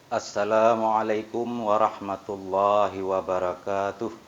Assalamualaikum warahmatullahi wabarakatuh.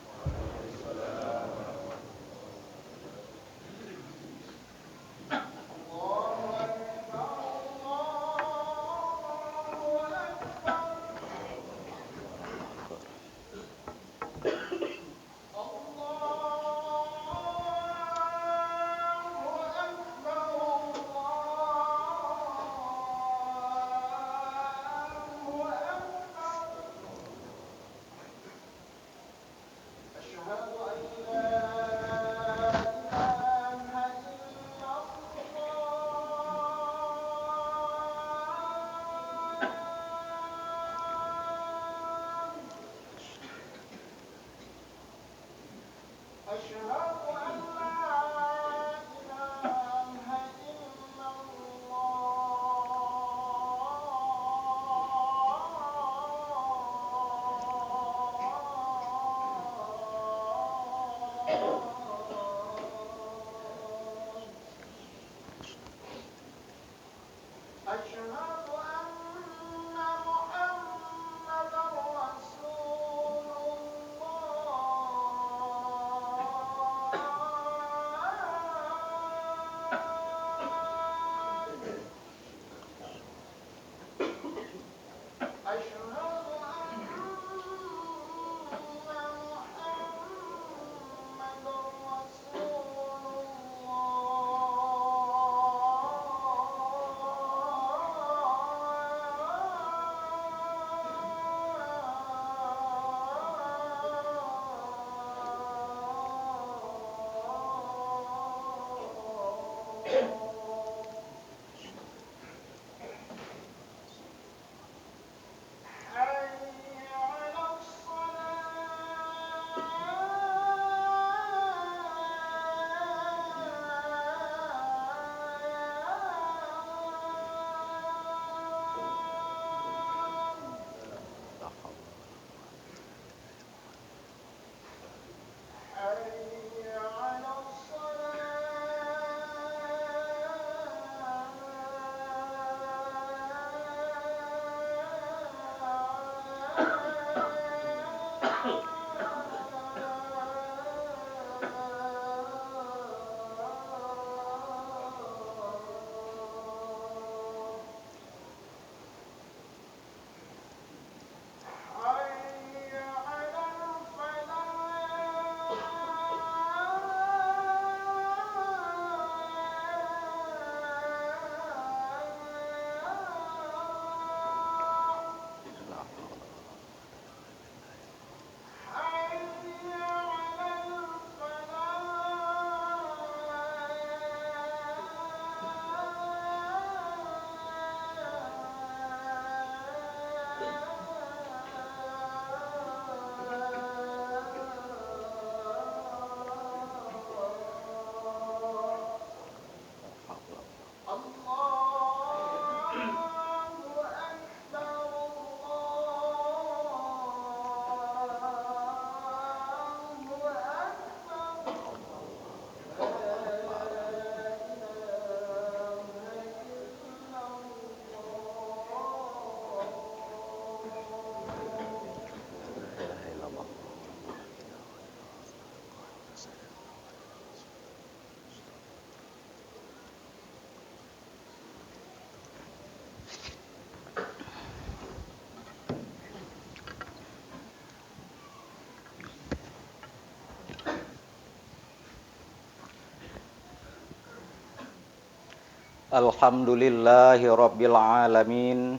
Alhamdulillahi rabbil alamin.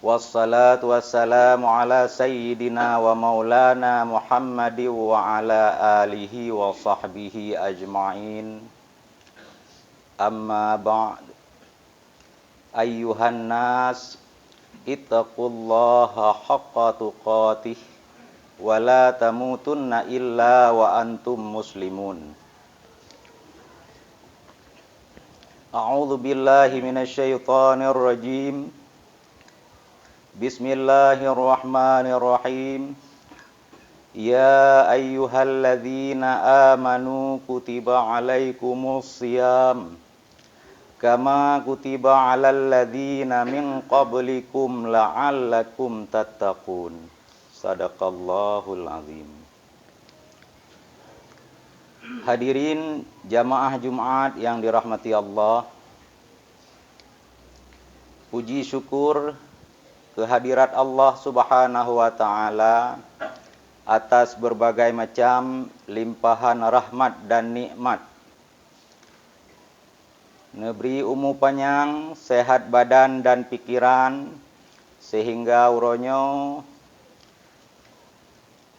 Wassalatu wassalamu ala sayyidina wa maulana Muhammadin wa ala alihi wa sahbihi ajma'in. Amma ba'd. Ayyuhan nas, ittaqullaha haqqa tuqatih wa la tamutunna illa wa antum muslimun. A'udzu billahi minasy syaithanir rajim. Bismillahirrahmanirrahim. Ya ayyuhalladzina amanu kutiba alaikumus shiyam kama kutiba 'alal ladzina min qablikum la'allakum tattaqun. Shadaqallahul azim. Hadirin jamaah Jumat yang dirahmati Allah, puji syukur kehadirat Allah Subhanahu wa taala atas berbagai macam limpahan rahmat dan nikmat. Neberi umur panjang, sehat badan dan pikiran, sehingga uronyo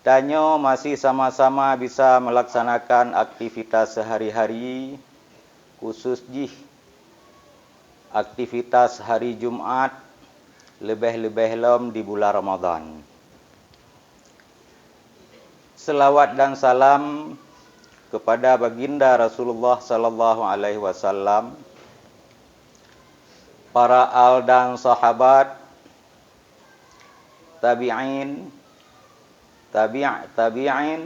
danyo masih sama-sama bisa melaksanakan aktivitas sehari-hari, khusus aktivitas hari Jumat, lebih-lebih lom di bulan Ramadan. Selawat dan salam kepada baginda Rasulullah sallallahu alaihi wasallam, para al dan sahabat, tabi'in, tabi'in,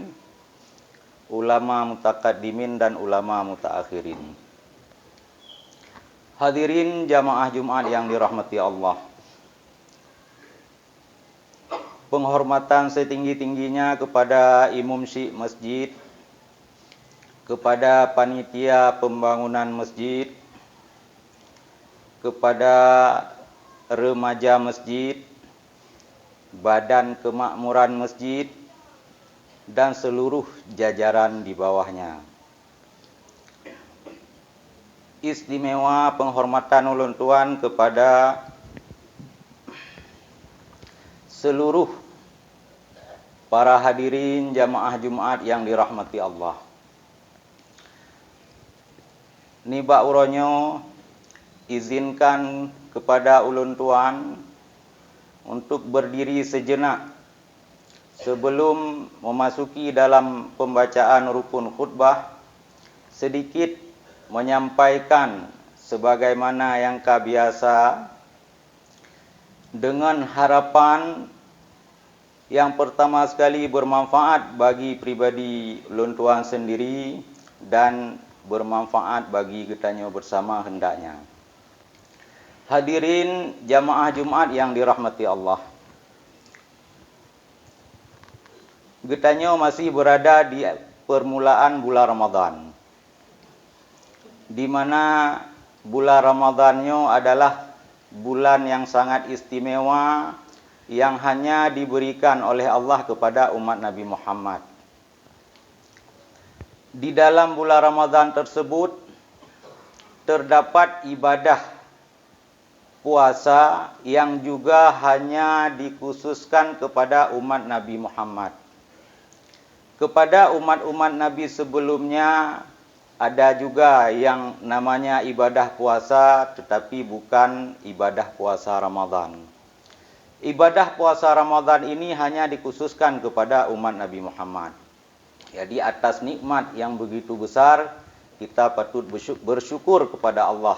ulama mutaqaddimin dan ulama mutaakhirin. Hadirin jamaah Jumat yang dirahmati Allah, penghormatan setinggi-tingginya kepada imam syekh masjid, kepada panitia pembangunan masjid, kepada remaja masjid, badan kemakmuran masjid, dan seluruh jajaran di bawahnya. Istimewa penghormatan ulun tuan kepada seluruh para hadirin jamaah Jumat yang dirahmati Allah. Niba uronyo izinkan kepada ulun tuan untuk berdiri sejenak sebelum memasuki dalam pembacaan rukun khutbah, sedikit menyampaikan sebagaimana yang biasa, dengan harapan yang pertama sekali bermanfaat bagi pribadi ulun tuan sendiri dan bermanfaat bagi kita bersama hendaknya. Hadirin jamaah Jumat yang dirahmati Allah, kita masih berada di permulaan bulan Ramadan, di mana bulan Ramadannya adalah bulan yang sangat istimewa yang hanya diberikan oleh Allah kepada umat Nabi Muhammad. Di dalam bulan Ramadan tersebut terdapat ibadah puasa yang juga hanya dikhususkan kepada umat Nabi Muhammad. Kepada umat-umat Nabi sebelumnya ada juga yang namanya ibadah puasa, tetapi bukan ibadah puasa Ramadan. Ibadah puasa Ramadan ini hanya dikhususkan kepada umat Nabi Muhammad. Jadi atas nikmat yang begitu besar, kita patut bersyukur kepada Allah,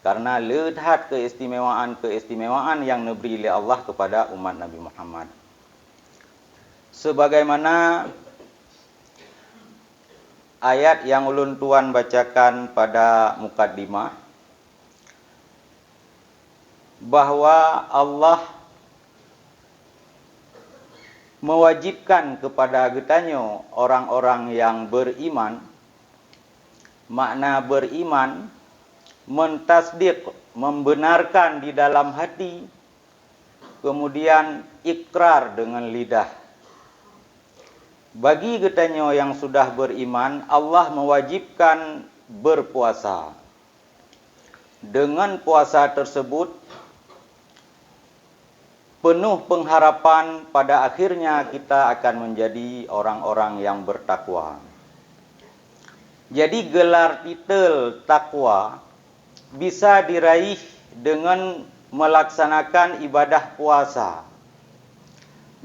karena lihat keistimewaan yang diberi oleh Allah kepada umat Nabi Muhammad. Sebagaimana ayat yang ulun tuan bacakan pada mukaddimah, bahwa Allah mewajibkan kepada kita orang-orang yang beriman. Makna beriman, mentasdik, membenarkan di dalam hati, kemudian ikrar dengan lidah. Bagi kita yang sudah beriman, Allah mewajibkan berpuasa. Dengan puasa tersebut penuh pengharapan pada akhirnya kita akan menjadi orang-orang yang bertakwa. Jadi gelar titel takwa bisa diraih dengan melaksanakan ibadah puasa.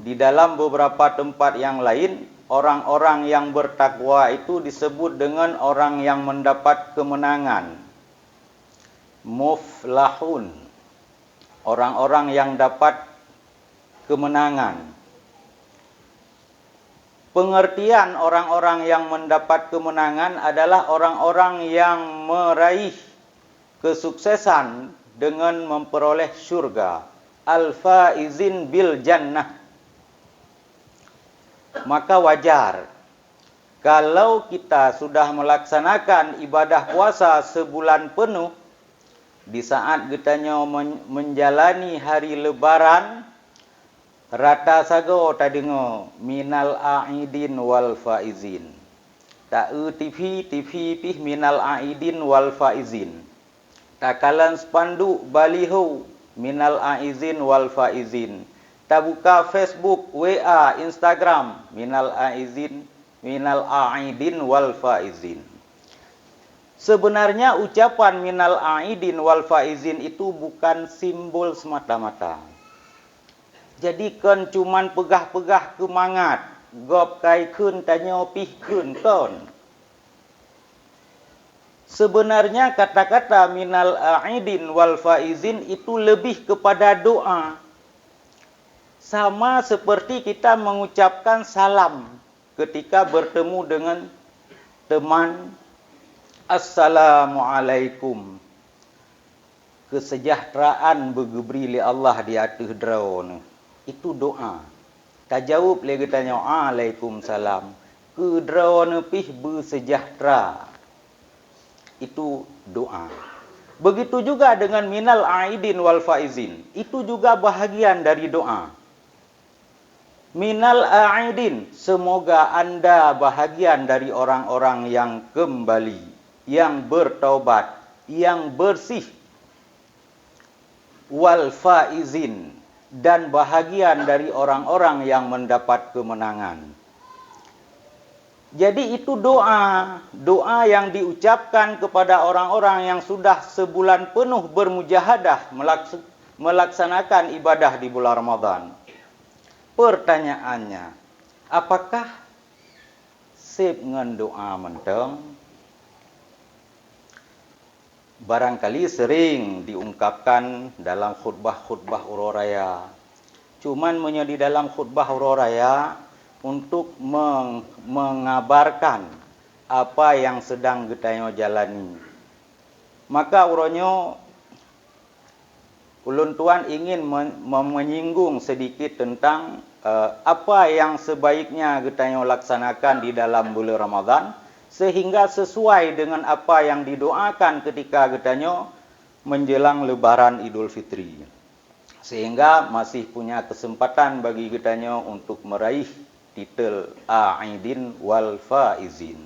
Di dalam beberapa tempat yang lain, orang-orang yang bertakwa itu disebut dengan orang yang mendapat kemenangan. Muflahun, orang-orang yang dapat kemenangan. Pengertian orang-orang yang mendapat kemenangan adalah orang-orang yang meraih kesuksesan dengan memperoleh syurga. Al-faizin bil jannah. Maka wajar kalau kita sudah melaksanakan ibadah puasa sebulan penuh, di saat kitanya menjalani hari lebaran, rata sago ta dengar minal aidin wal faizin. Ta TV pih minal aidin wal faizin. Ta kalan spanduk baliho minal aizin wal faizin. Ta buka Facebook, WA, Instagram minal aidin wal faizin. Sebenarnya ucapan minal aidin wal faizin itu bukan simbol semata-mata. Jadi kan cuman pegah-pegah kemangat, gop kai kun tanya pih kun kon. Sebenarnya kata-kata minal aidin wal faizin itu lebih kepada doa. Sama seperti kita mengucapkan salam ketika bertemu dengan teman. Assalamualaikum. Kesejahteraan bergebri li Allah di atas drone. Itu doa. Tak jawab lagi tanya Waalaikumsalam. Ke drone pih bersejahtera. Itu doa. Begitu juga dengan minal aidin wal faizin. Itu juga bahagian dari doa. Minal aidin. Semoga anda bahagian dari orang-orang yang kembali, yang bertaubat, yang bersih. Wal faizin, dan bahagian dari orang-orang yang mendapat kemenangan. Jadi itu doa, doa yang diucapkan kepada orang-orang yang sudah sebulan penuh bermujahadah melaksanakan ibadah di bulan Ramadan. Pertanyaannya, apakah sip ngan doa menteng? Barangkali sering diungkapkan dalam khutbah-khutbah ururaya. Cuman menjadi dalam khutbah ururaya untuk mengabarkan apa yang sedang kita jalani. Maka uronyo ulun tuan ingin menyinggung sedikit tentang apa yang sebaiknya kita laksanakan di dalam bulan Ramadan, sehingga sesuai dengan apa yang didoakan ketika getanya menjelang lebaran Idul Fitri. Sehingga masih punya kesempatan bagi getanya untuk meraih titel Aidin wal Faizin.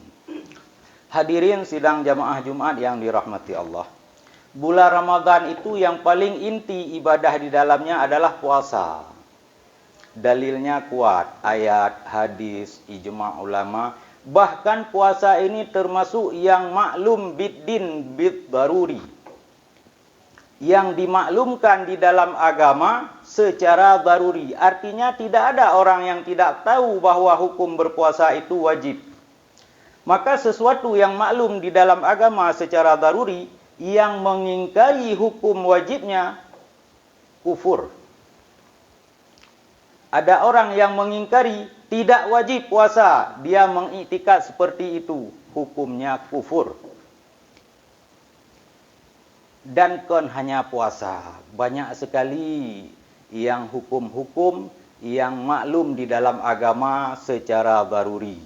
Hadirin sidang jamaah Jumat yang dirahmati Allah. Bulan Ramadan itu yang paling inti ibadah di dalamnya adalah puasa. Dalilnya kuat, ayat, hadis, ijma' ulama. Bahkan puasa ini termasuk yang maklum biddin bid daruri. Yang dimaklumkan di dalam agama secara daruri. Artinya tidak ada orang yang tidak tahu bahwa hukum berpuasa itu wajib. Maka sesuatu yang maklum di dalam agama secara daruri, yang mengingkari hukum wajibnya kufur. Ada orang yang mengingkari tidak wajib puasa, dia mengiktikad seperti itu, hukumnya kufur. Dan kon hanya puasa, banyak sekali yang hukum-hukum yang maklum di dalam agama secara daruri.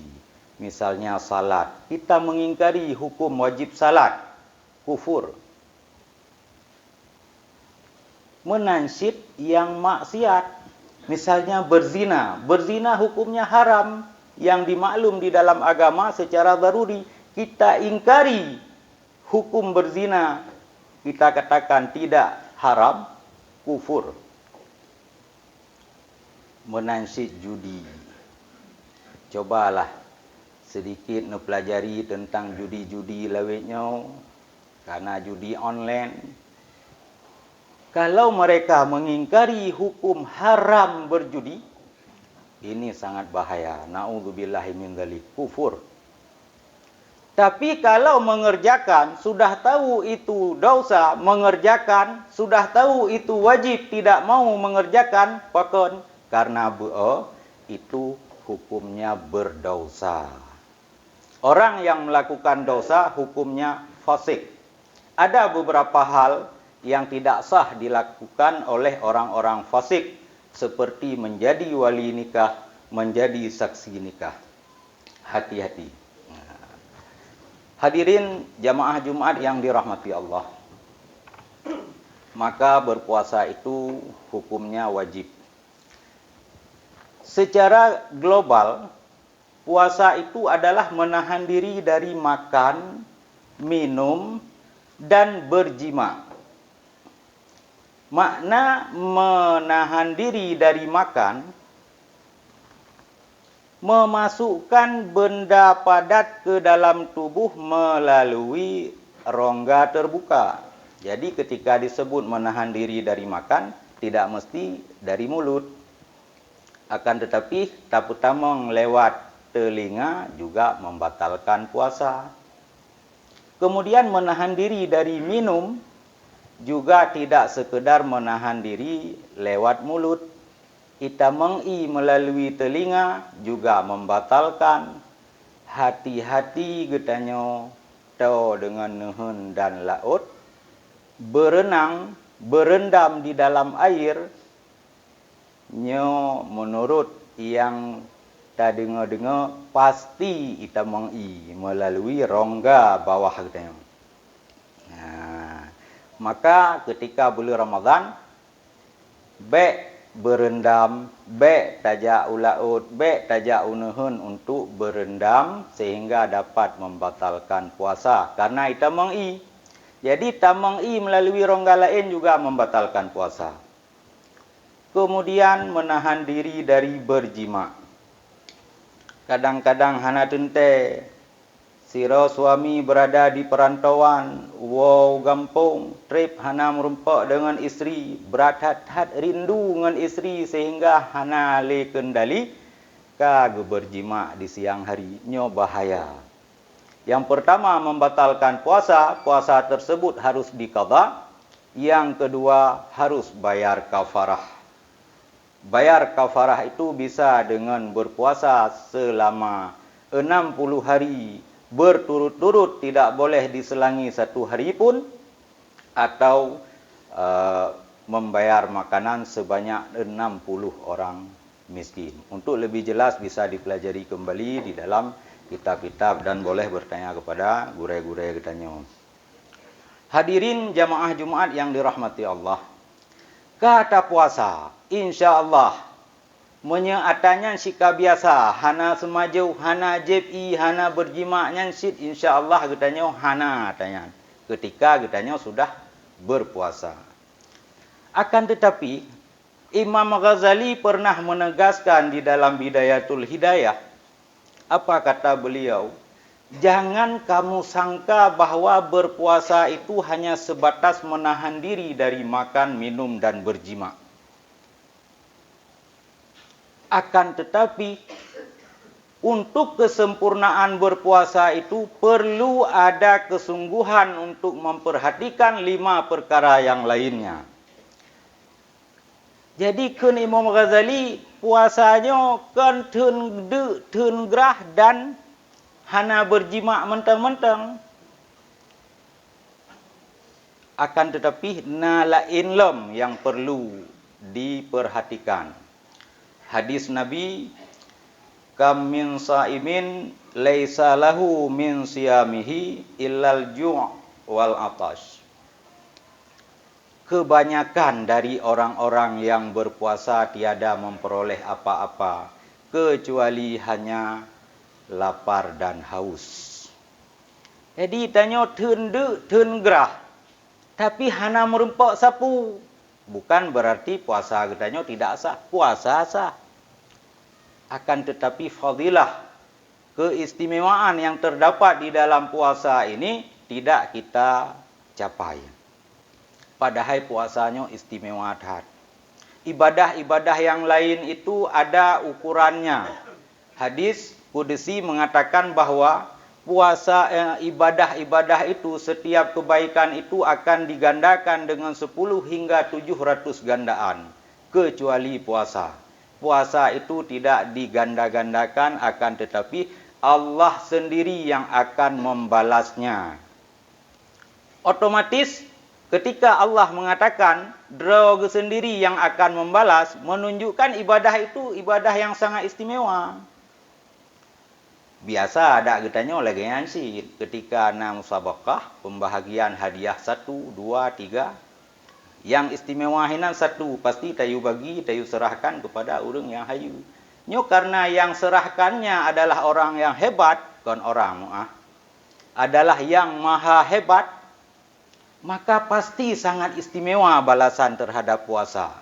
Misalnya salat, kita mengingkari hukum wajib salat, kufur. Menansyid yang maksiat, misalnya berzina. Berzina hukumnya haram. Yang dimaklum di dalam agama secara daruri. Kita ingkari hukum berzina. Kita katakan tidak haram, kufur. Menansyid judi. Cobalah sedikit mempelajari tentang judi-judi lawitnya. Karena judi online. Kalau mereka mengingkari hukum haram berjudi, ini sangat bahaya. Na'udzubillahi min dzalik, kufur. Tapi kalau mengerjakan, sudah tahu itu dosa, mengerjakan, sudah tahu itu wajib, tidak mau mengerjakan, pakon. Karena itu hukumnya berdosa. Orang yang melakukan dosa, hukumnya fasik. ada beberapa hal yang tidak sah dilakukan oleh orang-orang fasik, seperti menjadi wali nikah, menjadi saksi nikah. Hati-hati. Hadirin jamaah Jumat yang dirahmati Allah. Maka berpuasa itu hukumnya wajib. Secara global, puasa itu adalah menahan diri dari makan, minum, dan berjima. Makna menahan diri dari makan, memasukkan benda padat ke dalam tubuh melalui rongga terbuka. Jadi ketika disebut menahan diri dari makan, tidak mesti dari mulut. Akan tetapi tapu-tamong lewat telinga juga membatalkan puasa. Kemudian menahan diri dari minum juga tidak sekedar menahan diri lewat mulut. Itameng'i melalui telinga juga membatalkan. Hati-hati getanyo tau dengan nehun dan laut. Berenang, berendam di dalam air, nyo menurut yang tak dengar-dengar pasti itameng'i melalui rongga bawah getanyo. Maka ketika bulan Ramadan, berendam, tajak ulaut, tajak unehun untuk berendam sehingga dapat membatalkan puasa. Karena itameng'i. Jadi tameng'i melalui rongga lain juga membatalkan puasa. Kemudian menahan diri dari berjima. Kadang-kadang hana tente, siro suami berada di perantauan, gampung, trip hana merumpak dengan isteri, berat-hat rindu dengan isteri sehingga hana le kendali, kage berjima di siang hari, nyo bahaya. Yang pertama membatalkan puasa, puasa tersebut harus diqadha. Yang kedua harus bayar kafarah. Bayar kafarah itu bisa dengan berpuasa selama 60 hari berturut-turut, tidak boleh diselangi satu hari pun, atau membayar makanan sebanyak 60 orang miskin. Untuk lebih jelas bisa dipelajari kembali di dalam kitab-kitab dan boleh bertanya kepada guru-guru katanya. Hadirin jamaah Jumat yang dirahmati Allah. Kata puasa, insya-Allah menyeatanya sika biasa, hana semajau, hana jebi, hana berjima nyansit, insya-Allah katanya hana tanya. Ketika katanya sudah berpuasa. Akan tetapi Imam Ghazali pernah menegaskan di dalam Bidayatul Hidayah. Apa kata beliau? Jangan kamu sangka bahwa berpuasa itu hanya sebatas menahan diri dari makan, minum, dan berjima. Akan tetapi, untuk kesempurnaan berpuasa itu perlu ada kesungguhan untuk memperhatikan 5 perkara yang lainnya. Jadi kun Imam Ghazali puasanya kan tun gerah dan hana berjima mentang-mentang. Akan tetapi nalain lem yang perlu diperhatikan. Hadis Nabi, kam min saimin laisa lahu min siyamihi illal ju' wal atash. Kebanyakan dari orang-orang yang berpuasa tiada memperoleh apa-apa kecuali hanya lapar dan haus. Jadi tanya tun gerah, tapi hana merempak sapu. Bukan berarti puasa katanya tidak sah, puasa sah. Akan tetapi fadilah, keistimewaan yang terdapat di dalam puasa ini tidak kita capai. Padahal puasanya istimewa tat. Ibadah-ibadah yang lain itu ada ukurannya. Hadis Qudsi mengatakan bahwa puasa ibadah-ibadah itu, setiap kebaikan itu akan digandakan dengan 10 hingga 700 gandaan. Kecuali puasa. Puasa itu tidak diganda-gandakan, akan tetapi Allah sendiri yang akan membalasnya. Otomatis ketika Allah mengatakan Dia sendiri yang akan membalas, menunjukkan ibadah itu ibadah yang sangat istimewa. Biasa ada katanya oleh gansi ketika ana musabaqah pembahagian hadiah 1, 2, 3. Yang istimewa hinan 1 pasti tayu bagi, tayu serahkan kepada orang yang hayu. Nyo karena yang serahkannya adalah orang yang hebat, kan orang adalah yang maha hebat, maka pasti sangat istimewa balasan terhadap puasa.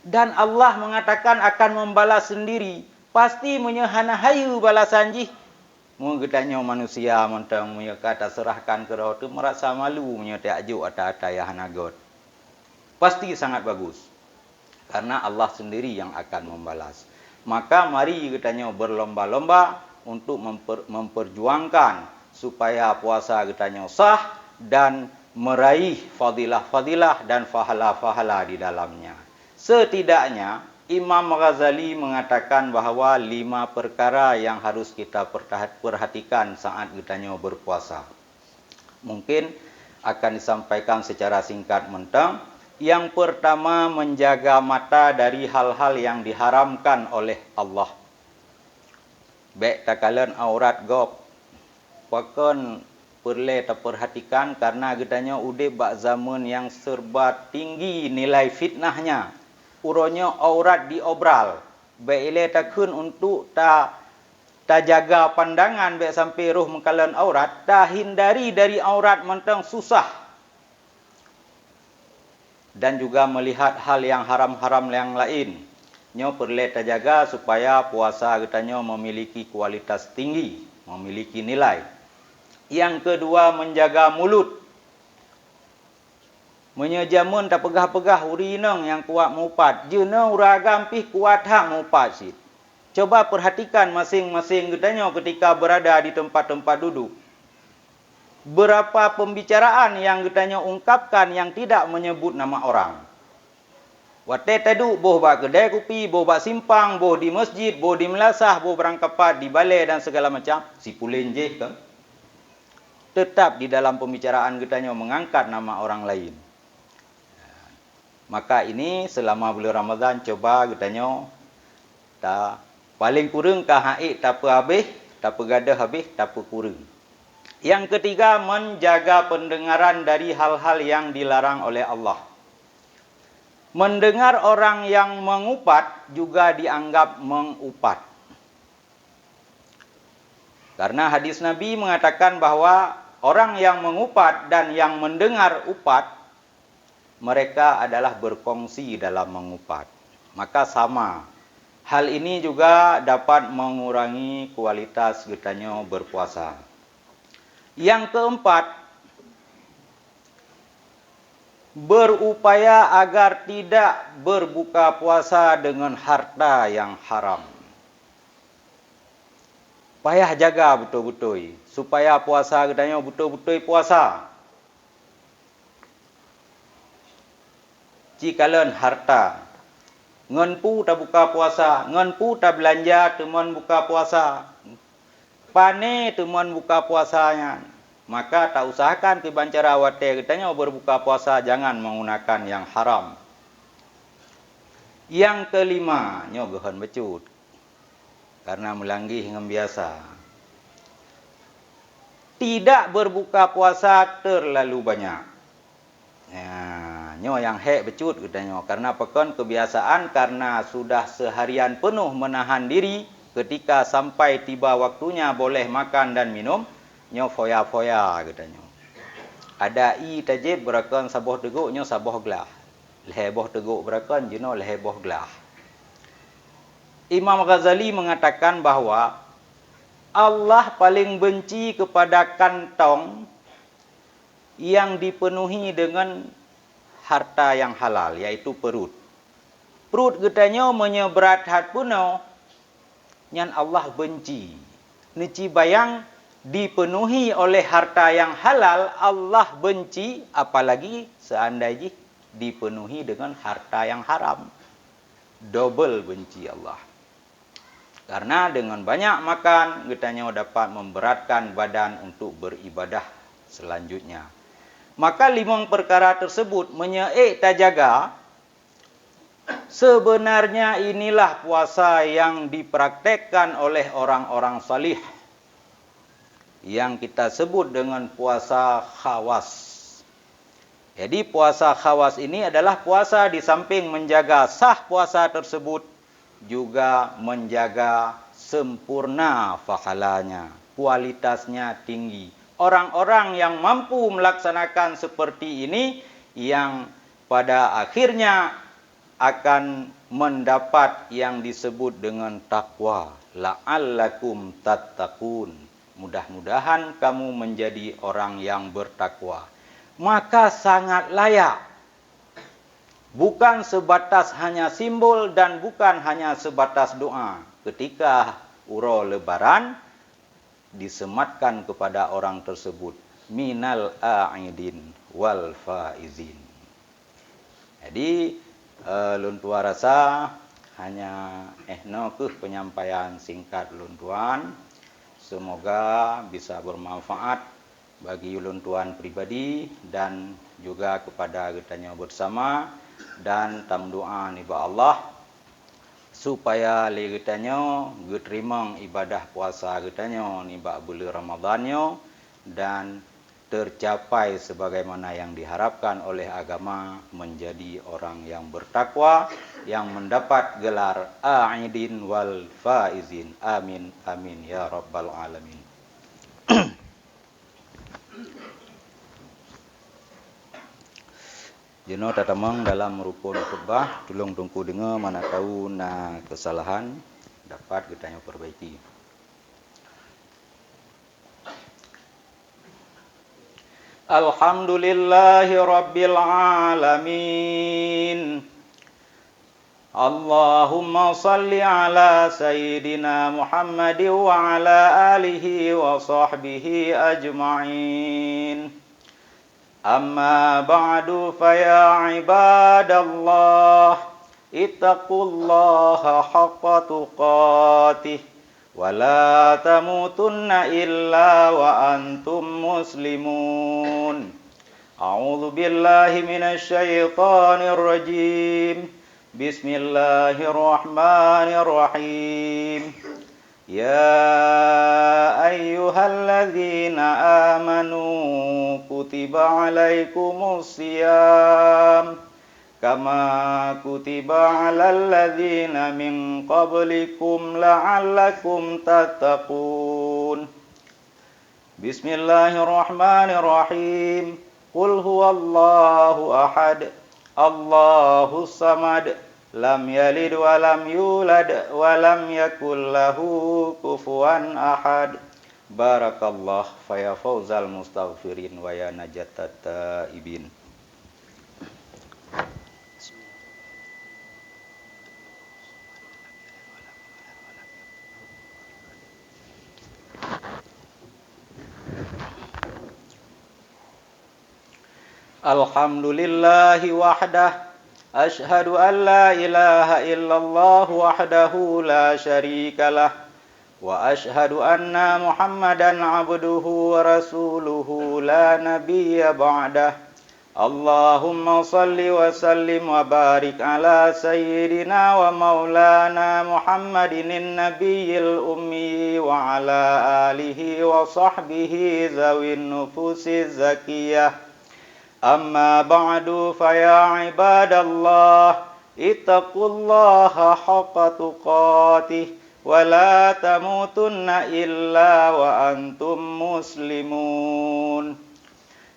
Dan Allah mengatakan akan membalas sendiri, pasti menyehana hayu balasan jih. Mengetanya manusia mentang kata serahkan ke roh tu merasa malu menyetak ajuk ata-ata ya hanagot. Pasti sangat bagus. Karena Allah sendiri yang akan membalas. Maka mari katanya berlomba-lomba untuk memperjuangkan supaya puasa katanya sah dan meraih fadilah-fadilah dan fahala-fahala di dalamnya. Setidaknya Imam Ghazali mengatakan bahawa 5 perkara yang harus kita perhatikan saat katanya berpuasa. Mungkin akan disampaikan secara singkat mentang. Yang pertama, menjaga mata dari hal-hal yang diharamkan oleh Allah. Baik takalan aurat gop. Pakon perlu terperhatikan karena katanya udah bak zaman yang serba tinggi nilai fitnahnya. Uronya aurat diobral. Baik ile takun untuk ta jaga pandangan baik sampai roh mengkalan aurat, ta hindari dari aurat mentang susah. Dan juga melihat hal yang haram-haram yang lain. Nyo perlu terjaga supaya puasa katanya memiliki kualitas tinggi, memiliki nilai. Yang kedua, menjaga mulut. Menyejamun tak pegah-pegah urinang yang kuat mupat. Jena uragam pih kuat hak mupat sit. Coba perhatikan masing-masing katanya ketika berada di tempat-tempat duduk. Berapa pembicaraan yang katanya ungkapkan yang tidak menyebut nama orang. Wate tadu boh bak kedai kopi, boh bak simpang, boh di masjid, boh di melasah, boh berangkapat di balai dan segala macam. Si pulen je kan. Tetap di dalam pembicaraan katanya mengangkat nama orang lain. Maka ini selama bulan Ramadan coba katanya tak paling kurang kah haid tak apa habis, tak apa gadah habis, tak apa kurang. Yang ketiga, menjaga pendengaran dari hal-hal yang dilarang oleh Allah. Mendengar orang yang mengupat juga dianggap mengupat. Karena hadis Nabi mengatakan bahwa orang yang mengupat dan yang mendengar upat, mereka adalah berkongsi dalam mengupat. Maka sama. Hal ini juga dapat mengurangi kualitas katanya berpuasa. Yang keempat, berupaya agar tidak berbuka puasa dengan harta yang haram. Payah jaga betul-betul supaya puasa katanya betul-betul puasa. Jikalan harta ngenpu tak buka puasa, ngenpu tak belanja teman buka puasa, pane teman buka puasanya, maka tak usahakan kebancara awate katanya berbuka puasa jangan menggunakan yang haram. Yang kelima, nyo gohan becut karena melanggih dengan biasa. Tidak berbuka puasa terlalu banyak. Nyo yang hek becut katanya karena pekon kebiasaan karena sudah seharian penuh menahan diri ketika sampai tiba waktunya boleh makan dan minum nyo foya-foya katanya. Ada i tajib berakon saboh teguk nyo saboh gelah. Leheboh teguk berakon jeno leheboh gelah. Imam Ghazali mengatakan bahwa Allah paling benci kepada kantong yang dipenuhi dengan harta yang halal, yaitu perut. Perut katanya menyeberat hat puno, yang Allah benci. Nici bayang dipenuhi oleh harta yang halal, Allah benci, apalagi seandainya dipenuhi dengan harta yang haram. Double benci Allah. Karena dengan banyak makan, katanya dapat memberatkan badan untuk beribadah selanjutnya. Maka 5 perkara tersebut menyeek tajaga. Sebenarnya inilah puasa yang dipraktekkan oleh orang-orang salih, yang kita sebut dengan puasa khawas. Jadi puasa khawas ini adalah puasa di samping menjaga sah puasa tersebut, juga menjaga sempurna pahalanya, kualitasnya tinggi. Orang-orang yang mampu melaksanakan seperti ini, yang pada akhirnya akan mendapat yang disebut dengan takwa. La'allakum tattaqun. Mudah-mudahan kamu menjadi orang yang bertakwa. Maka sangat layak. Bukan sebatas hanya simbol dan bukan hanya sebatas doa. Ketika uro lebaran, disematkan kepada orang tersebut, minal a'idin wal faizin. Jadi, luntua rasa hanya penyampaian singkat luntuan. Semoga bisa bermanfaat bagi luntuan pribadi dan juga kepada kitanya bersama, dan tam doa ni ba Allah supaya li kitanya diterima ibadah puasa kitanya ni ba bulan Ramadannya, dan tercapai sebagaimana yang diharapkan oleh agama, menjadi orang yang bertakwa, yang mendapat gelar a'idin wal faizin. Amin amin ya rabbal alamin. Jeno tatamang dalam rukun khutbah, tolong tungku dengar, mana tahu na kesalahan dapat kita perbaiki. Alhamdulillahi rabbil alamin. Allahumma salli ala sayyidina Muhammad wa ala alihi wa sahbihi ajma'in. Amma ba'du faya ibadallah, ittaqullaha haqqa tuqatih, wa la tamutunna illa wa antum muslimun. A'udzu billahi minasy syaithanir rajim. Bismillahirrahmanirrahim. Ya ayyuhalladzina amanu kutiba alaikumus siyam kama kutiba alal ladzina min qablikum la'allakum tattaqun. Bismillahirrahmanirrahim. Qul huwallahu ahad, Allahus samad, lam yalid wa lam yulad wa lam yakul lahu kufuwan ahad. Barakallah fa ya fauzal mustaghfirin wa ya najatat taibin. Alhamdulillahi wahdah, ashhadu an la ilaha illallah wahdahu la syarikalah, wa ashhadu anna Muhammadan abduhu wa rasuluhu la nabiyya ba'dah. Allahumma salli wa sallim wa barik ala sayyidina wa maulana Muhammadin nabiyyil ummi wa ala alihi wa sahbihi zawin nufusi zakiyah. Amma ba'du faya ibadallah, ittaqullaha haqqa tuqatih, wa la tamutunna illa wa antum muslimun.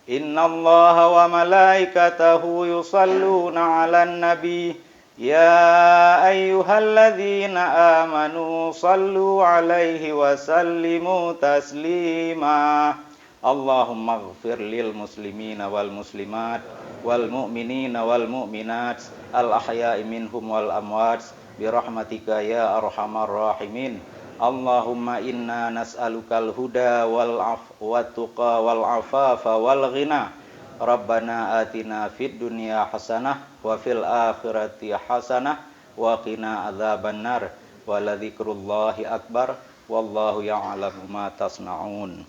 Innallaha wa malaikatahu yusalluna 'alan nabi, ya ayyuhalladzina amanu sallu 'alaihi wa sallimu taslima. Allahumma ighfir lil muslimina wal muslimat wal mu'minina wal mu'minat al ahya'i minhum wal amwat bi rahmatika ya arhamar rahimin. Allahumma inna nas'alukal huda wal tuqa wal afafa wal ghina. Rabbana atina fid dunya hasanah wa fil akhirati hasanah wa qina adzabannar. Wa la dzikrullahi akbar wallahu ya'lamu ma tasna'un.